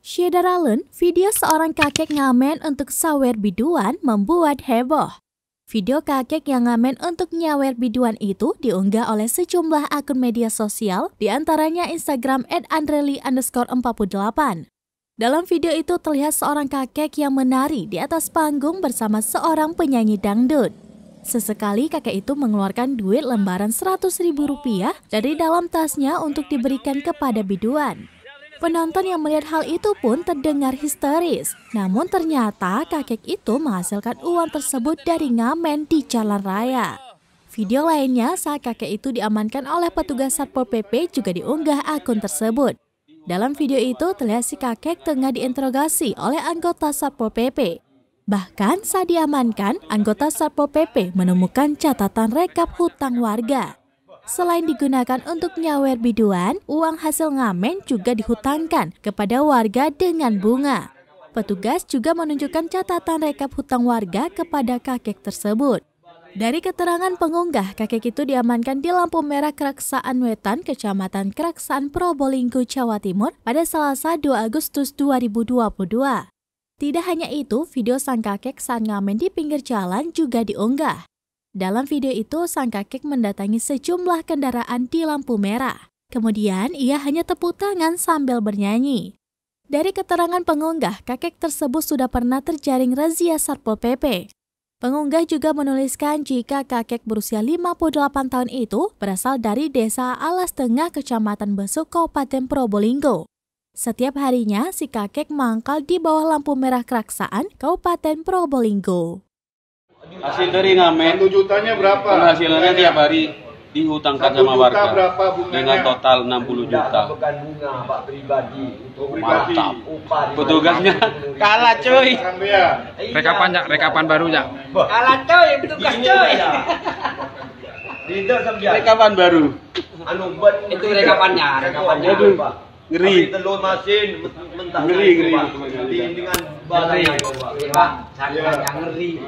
Syederalen, video seorang kakek ngamen untuk sawer biduan membuat heboh. Video kakek yang ngamen untuk nyawer biduan itu diunggah oleh sejumlah akun media sosial, diantaranya Instagram @andreli_48. Dalam video itu terlihat seorang kakek yang menari di atas panggung bersama seorang penyanyi dangdut. Sesekali kakek itu mengeluarkan duit lembaran Rp100.000 dari dalam tasnya untuk diberikan kepada biduan. Penonton yang melihat hal itu pun terdengar histeris. Namun ternyata kakek itu menghasilkan uang tersebut dari ngamen di jalan raya. Video lainnya saat kakek itu diamankan oleh petugas Satpol PP juga diunggah akun tersebut. Dalam video itu terlihat si kakek tengah diinterogasi oleh anggota Satpol PP. Bahkan saat diamankan, anggota Satpol PP menemukan catatan rekap hutang warga. Selain digunakan untuk nyawer biduan, uang hasil ngamen juga dihutangkan kepada warga dengan bunga. Petugas juga menunjukkan catatan rekap hutang warga kepada kakek tersebut. Dari keterangan pengunggah, kakek itu diamankan di lampu merah Keraksaan Wetan, Kecamatan Keraksaan, Probolinggo, Jawa Timur pada Selasa 2 Agustus 2022. Tidak hanya itu, video sang kakek saat ngamen di pinggir jalan juga diunggah. Dalam video itu, sang kakek mendatangi sejumlah kendaraan di lampu merah. Kemudian, ia hanya tepuk tangan sambil bernyanyi. Dari keterangan pengunggah, kakek tersebut sudah pernah terjaring razia Satpol PP. Pengunggah juga menuliskan jika kakek berusia 58 tahun itu berasal dari Desa Alas Tengah, Kecamatan Besuk, Kabupaten Probolinggo. Setiap harinya, si kakek mangkal di bawah lampu merah Keraksaan, Kabupaten Probolinggo. Hasil dari ngamen 1 jutanya berapa? Penghasilannya tiap hari dihutangkan sama warga dengan total 60 juta. Bukan bunga, Pak, pribadi. Mantap. Petugasnya kalah cuy. Rekapan barunya. Kalah coy, petugas coy. Rekapan baru. Itu rekapannya. Aduh, Pak. ngeri. Telur masin mentah. Ngeri. Dengan balai, Pak. Sangat ngeri.